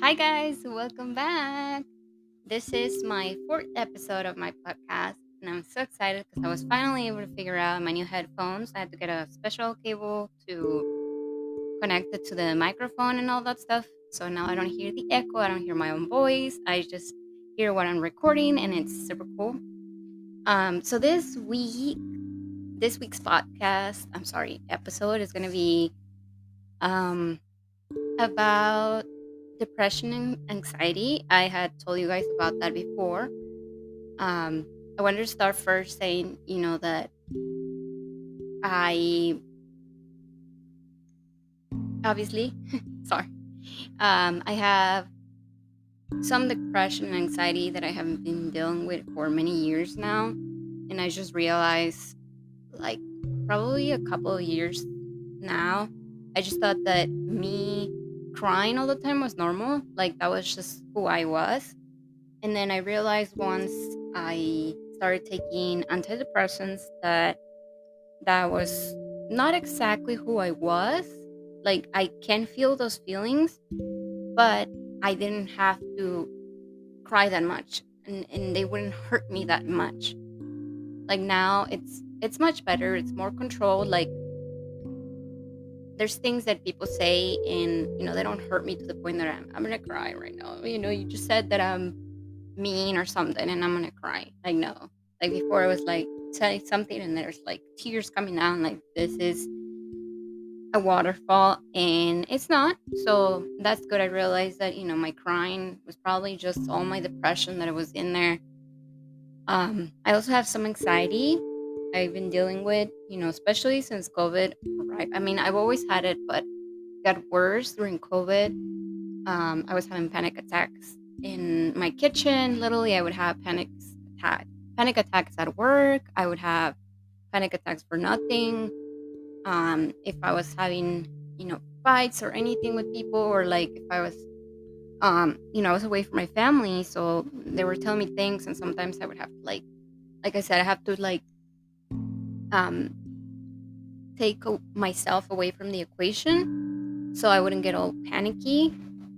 Hi, guys, welcome back. This is my fourth episode of my podcast, and I'm so excited because I was finally able to figure out my new headphones. I had to get a special cable to connect it to the microphone and all that stuff. So now I don't hear the echo, I don't hear my own voice, I just hear what I'm recording, and it's super cool. So this week's podcast, I'm sorry, episode is going to be um, about depression and anxiety. I had told you guys about that before. I wanted to start first saying, that I obviously, sorry, I have some depression and anxiety that I haven't been dealing with for many years now. And I just realized, like, probably a couple of years now, I just thought that me crying all the time was normal. Like, that was just who I was. And then I realized once I started taking antidepressants that was not exactly who I was. Like, I can feel those feelings, but I didn't have to cry that much, and they wouldn't hurt me that much. Like, now it's much better. It's more controlled. Like, there's things that people say, and they don't hurt me to the point that I'm gonna cry right now. You just said that I'm mean or something, and I'm gonna cry. Like, no. Like, before I was like, say something and there's like tears coming down, like this is a waterfall, and it's not. So that's good. I realized that, my crying was probably just all my depression that was in there. I also have some anxiety I've been dealing with, especially since COVID arrived. I mean, I've always had it, but it got worse during COVID. I was having panic attacks in my kitchen. Literally, I would have panic attacks at work. I would have panic attacks for nothing. If I was having, fights or anything with people, or like if I was, I was away from my family, so they were telling me things, and sometimes I would have to like I said, I have to um, take myself away from the equation, so I wouldn't get all panicky.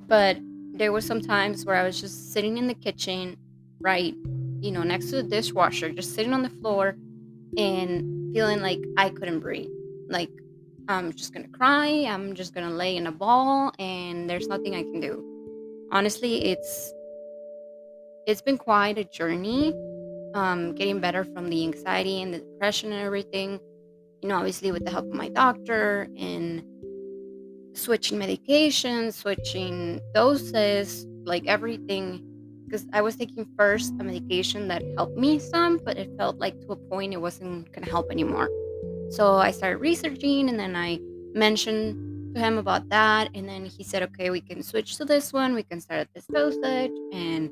But there was some times where I was just sitting in the kitchen, right, next to the dishwasher, just sitting on the floor and feeling like I couldn't breathe. Like, I'm just gonna cry, I'm just gonna lay in a ball, and there's nothing I can do. Honestly, it's been quite a journey, getting better from the anxiety and the depression and everything. Obviously with the help of my doctor and switching medications, switching doses, like everything. Because I was taking first a medication that helped me some, but it felt like to a point it wasn't gonna help anymore. So I started researching, and then I mentioned to him about that. And then he said, okay, we can switch to this one. We can start at this dosage. And,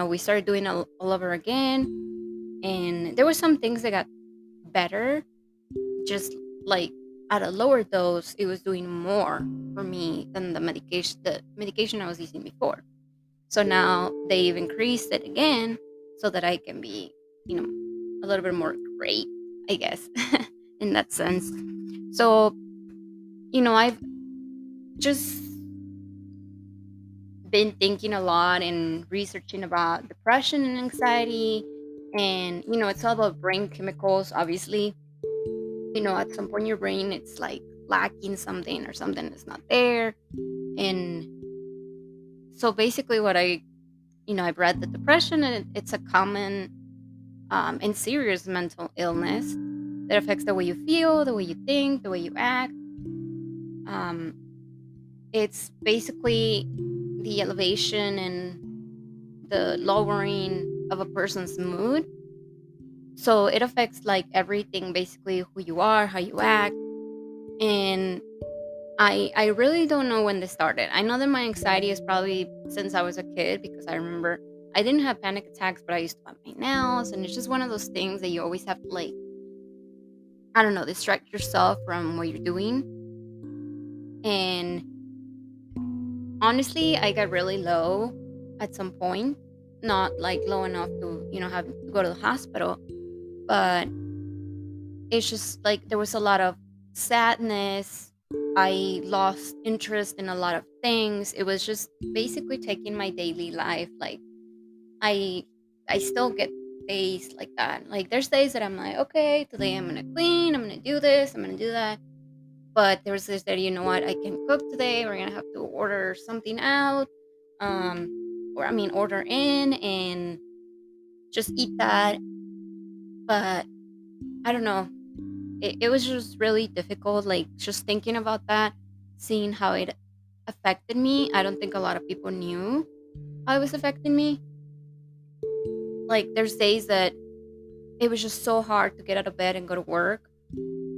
we started doing all over again. And there were some things that got better, just like at a lower dose, it was doing more for me than the medication I was using before. So now they've increased it again so that I can be, a little bit more great, I guess, in that sense. So, I've just been thinking a lot and researching about depression and anxiety. And, it's all about brain chemicals, obviously. At some point, your brain, it's like lacking something, or something is not there. And so basically, I've read that depression, and it's a common and serious mental illness that affects the way you feel, the way you think, the way you act. Um, it's basically the elevation and the lowering of a person's mood. So it affects like everything, basically who you are, how you act. And I really don't know when this started. I know that my anxiety is probably since I was a kid, because I remember I didn't have panic attacks, but I used to bite my nails, and it's just one of those things that you always have to, like, I don't know, distract yourself from what you're doing. And honestly, I got really low at some point, not like low enough to, have to go to the hospital, but it's just like there was a lot of sadness. I lost interest in a lot of things. It was just basically taking my daily life. Like I I still get days like that. Like there's days that I'm like, okay, today I'm gonna clean, I'm gonna do this, I'm gonna do that. But there's this that, you know what, I can cook today. We're gonna have to order something out, or I mean, order in and just eat that. But I don't know. It was just really difficult. Like just thinking about that, seeing how it affected me. I don't think a lot of people knew how it was affecting me. Like there's days that it was just so hard to get out of bed and go to work,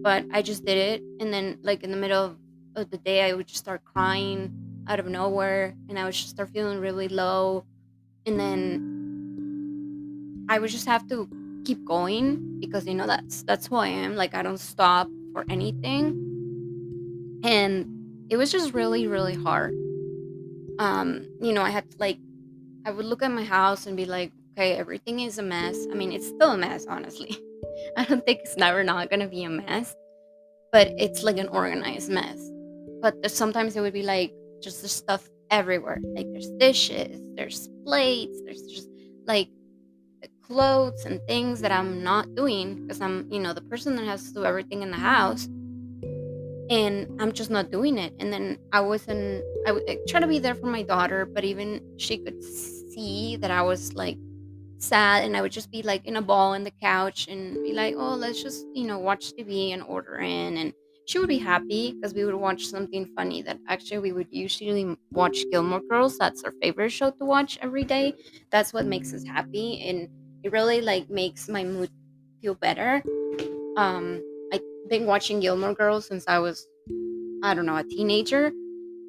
but I just did it. And then, like in the middle of the day, I would just start crying out of nowhere, and I would just start feeling really low. And then I would just have to keep going because that's who I am. Like I don't stop for anything, and it was just really really hard. I had to like I would look at my house and be like, okay, everything is a mess. I mean, it's still a mess, honestly. I don't think it's never not gonna be a mess, but it's like an organized mess. But sometimes it would be like just the stuff everywhere. Like there's dishes, there's plates, there's just like clothes and things that I'm not doing because I'm, the person that has to do everything in the house, and I'm just not doing it. And then I would try to be there for my daughter, but even she could see that I was like sad, and I would just be like in a ball in the couch and be like, "Oh, let's just, watch TV and order in." And she would be happy because we would watch something funny that actually we would usually watch Gilmore Girls. That's our favorite show to watch every day. That's what makes us happy, and it really like makes my mood feel better. I've been watching Gilmore Girls since I was, I don't know, a teenager,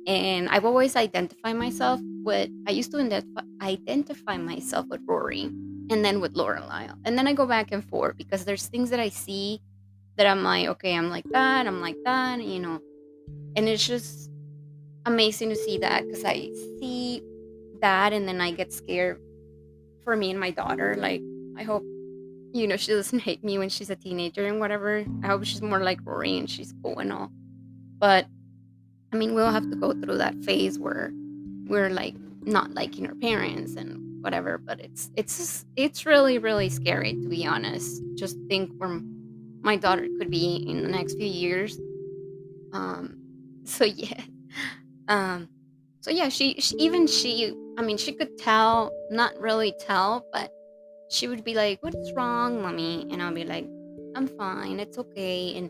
and I've always identified myself with. I used to identify myself with Rory, and then with Lorelai, and then I go back and forth because there's things that I see that I'm like, okay, I'm like that, and it's just amazing to see that because I see that, and then I get scared for me and my daughter. Like, I hope she doesn't hate me when she's a teenager and whatever. I hope she's more like Rory and she's cool and all. But I mean, we'll have to go through that phase where we're like not liking our parents and whatever. But it's really really scary, to be honest. Just think where my daughter could be in the next few years. Um, so yeah, um, so yeah, she. I mean, she could tell, not really tell, but she would be like, "What's wrong, mommy?" And I'll be like, "I'm fine. It's okay." And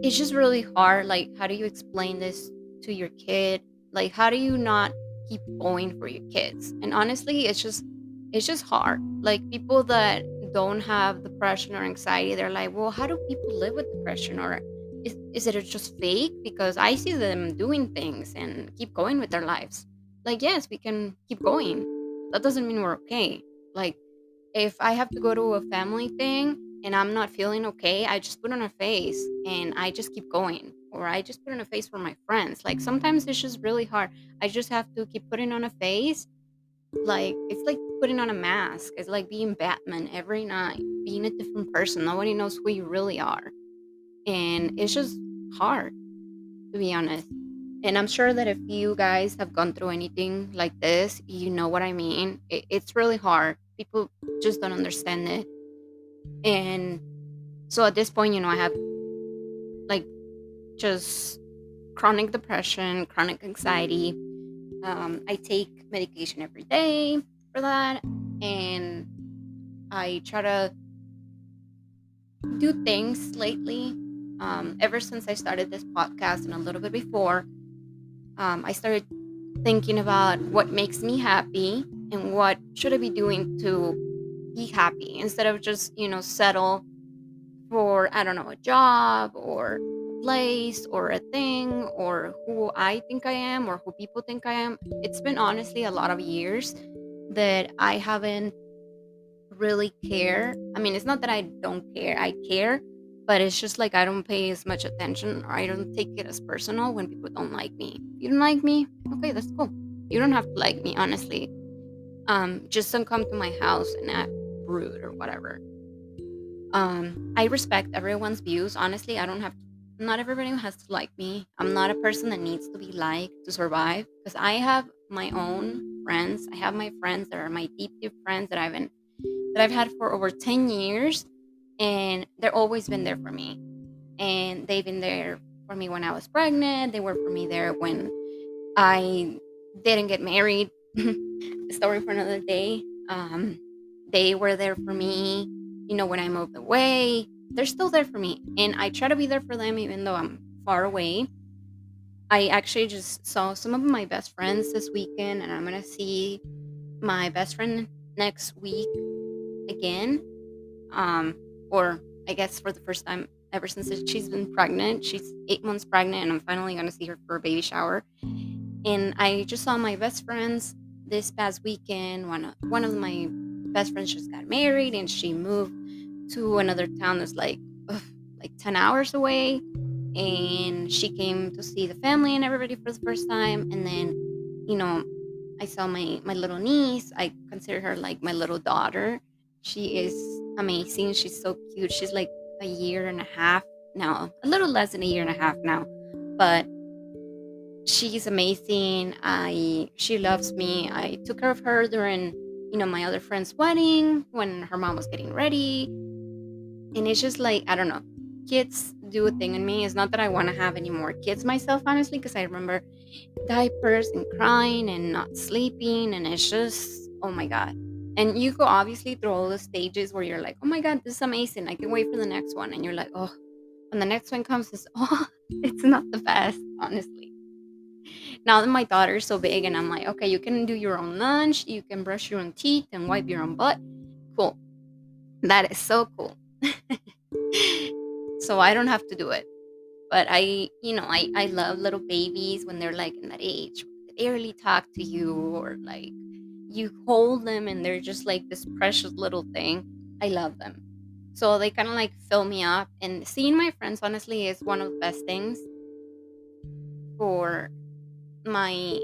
it's just really hard. Like, how do you explain this to your kid? Like, how do you not keep going for your kids? And honestly, it's just hard. Like people that don't have depression or anxiety, they're like, well, how do people live with depression? Or is it just fake? Because I see them doing things and keep going with their lives. Like, yes, we can keep going. That doesn't mean we're okay. Like, if I have to go to a family thing and I'm not feeling okay, I just put on a face and I just keep going. Or I just put on a face for my friends. Like sometimes it's just really hard. I just have to keep putting on a face. Like it's like putting on a mask. It's like being Batman every night, being a different person. Nobody knows who you really are. And it's just hard, to be honest. And I'm sure that if you guys have gone through anything like this, you know what I mean. It's really hard. People just don't understand it. And so at this point, I have like just chronic depression, chronic anxiety. I take medication every day for that. And I try to do things lately. Ever since I started this podcast and a little bit before, I started thinking about what makes me happy and what should I be doing to be happy instead of just, settle for, I don't know, a job or a place or a thing or who I think I am or who people think I am. It's been honestly a lot of years that I haven't really care. I mean, it's not that I don't care, I care, but it's just like I don't pay as much attention or I don't take it as personal when people don't like me. If you don't like me, okay, that's cool. You don't have to like me, honestly. Just don't come to my house and act rude or whatever. I respect everyone's views. Honestly, I don't have. not everybody has to like me. I'm not a person that needs to be liked to survive because I have my own friends. I have my friends that are my deep, deep friends that I've had for over 10 years, and they're always been there for me. And they've been there for me when I was pregnant. They were for me there when I didn't get married. Story for another day. They were there for me, when I moved away. They're still there for me, and I try to be there for them even though I'm far away. I actually just saw some of my best friends this weekend, and I'm gonna see my best friend next week again. Um, or I guess for the first time ever since she's been pregnant. She's 8 months pregnant, and I'm finally gonna see her for a baby shower. And I just saw my best friends this past weekend. One of my best friends just got married, and she moved to another town that's like 10 hours away. And she came to see the family and everybody for the first time. And then, you know, I saw my little niece. I consider her like my little daughter. She is amazing. She's so cute. She's like a year and a half now, a little less than a year and a half now. But she's amazing. She loves me. I took care of her during, my other friend's wedding when her mom was getting ready. And it's just like, I don't know. Kids do a thing in me. It's not that I want to have any more kids myself, honestly, because I remember diapers and crying and not sleeping. And it's just, oh my God. And you go obviously through all the stages where you're like, oh my God, this is amazing. I can wait for the next one. And you're like, oh, when the next one comes, it's not the best, honestly. Now that my daughter's so big and I'm like, okay, you can do your own lunch, you can brush your own teeth and wipe your own butt. Cool. That is so cool. So I don't have to do it. But I love little babies when they're like in that age. They barely talk to you, or like you hold them and they're just like this precious little thing. I love them. So they kind of like fill me up. And seeing my friends, honestly, is one of the best things for my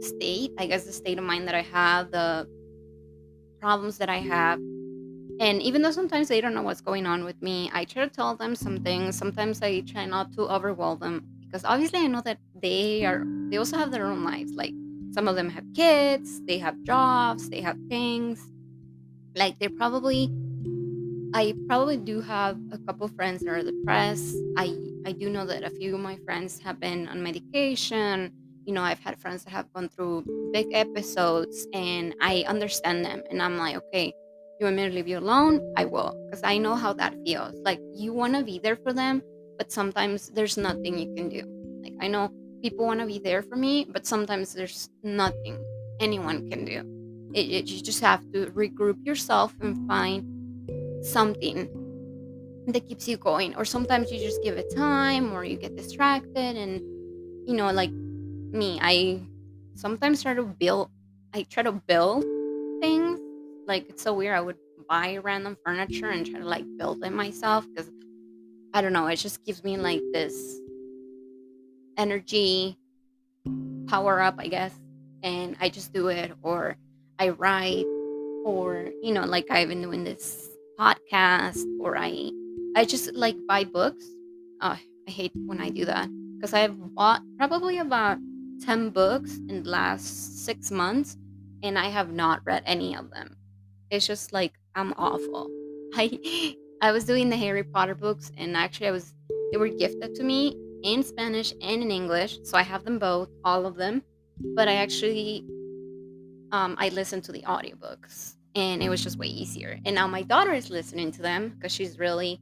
state. I guess the state of mind that I have, the problems that I have. And even though sometimes they don't know what's going on with me, I try to tell them some things. Sometimes I try not to overwhelm them because obviously I know that they also have their own lives. Like some of them have kids, they have jobs, they have things. Like I probably do have a couple friends that are depressed. I do know that a few of my friends have been on medication. I've had friends that have gone through big episodes, and I understand them. And I'm like, okay, you want me to leave you alone? I will, because I know how that feels. Like you want to be there for them, but sometimes there's nothing you can do. Like I know people want to be there for me, but sometimes there's nothing anyone can do. You just have to regroup yourself and find something that keeps you going. Or sometimes you just give it time, or you get distracted. And like me, I sometimes try to build things. Like it's so weird, I would buy random furniture and try to like build it myself, because I don't know, it just gives me like this energy power up, I guess. And I just do it. Or I write, or like I've been doing this podcast. Or I just like buy books. I hate when I do that, because I've bought probably about 10 books in the last 6 months, and I have not read any of them. It's just like I'm awful. I was doing the Harry Potter books, and actually they were gifted to me in Spanish and in English, so I have them both, all of them. But I actually I listened to the audiobooks, and it was just way easier. And now my daughter is listening to them because she's really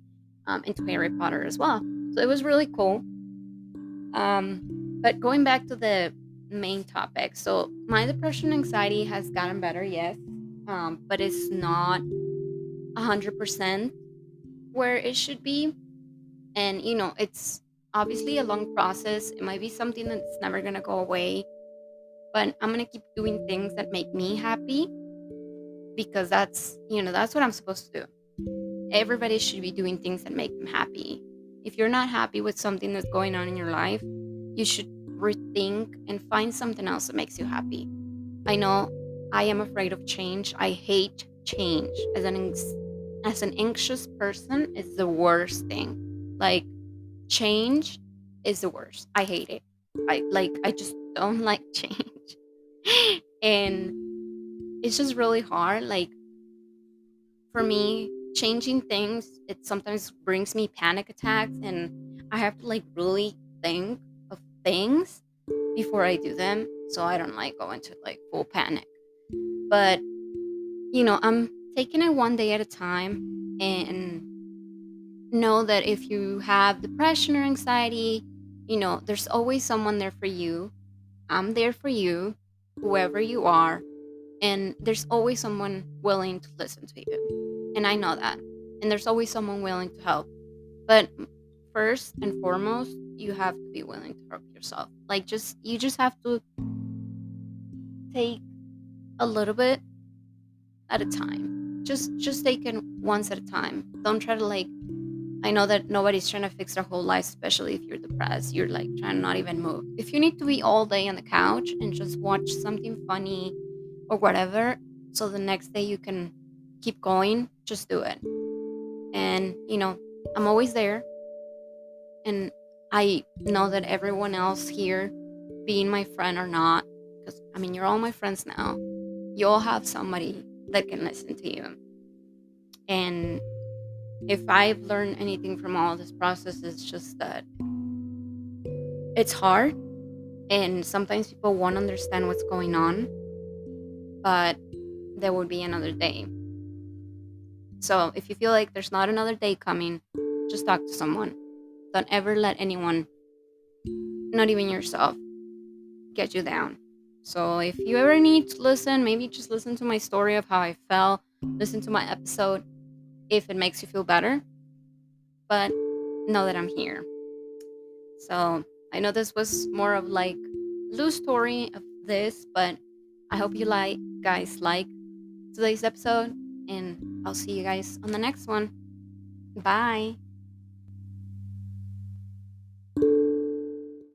into Harry Potter as well. So it was really cool. But going back to the main topic, so my depression anxiety has gotten better, yes, but it's not 100% where it should be. And it's obviously a long process. It might be something that's never gonna go away, but I'm gonna keep doing things that make me happy, because that's what I'm supposed to do. Everybody should be doing things that make them happy. If you're not happy with something that's going on in your life, you should rethink and find something else that makes you happy. I know I am afraid of change. I hate change. As an anxious person, it's the worst thing. Like change is the worst. I hate it. I just don't like change. And it's just really hard. Like for me, changing things, it sometimes brings me panic attacks, and I have to like really think of things before I do them. So I don't like go into like full panic. But I'm taking it one day at a time, and know that if you have depression or anxiety, there's always someone there for you. I'm there for you, whoever you are, and there's always someone willing to listen to you. And I know that. And there's always someone willing to help. But first and foremost, you have to be willing to help yourself. Like you just have to take a little bit at a time. Just take it once at a time. Don't try to like I know that nobody's trying to fix their whole life, especially if you're depressed. You're like trying to not even move. If you need to be all day on the couch and just watch something funny or whatever, so the next day you can keep going, just do it. And, I'm always there. And I know that everyone else here, being my friend or not, because I mean, you're all my friends now, you all have somebody that can listen to you. And if I've learned anything from all this process, it's just that it's hard and sometimes people won't understand what's going on, but there will be another day. So if you feel like there's not another day coming, just talk to someone. Don't ever let anyone, not even yourself, get you down. So if you ever need to listen, maybe just listen to my story of how I felt, listen to my episode if it makes you feel better, but know that I'm here. So I know this was more of like loose story of this, but I hope you guys like today's episode, and I'll see you guys on the next one. Bye.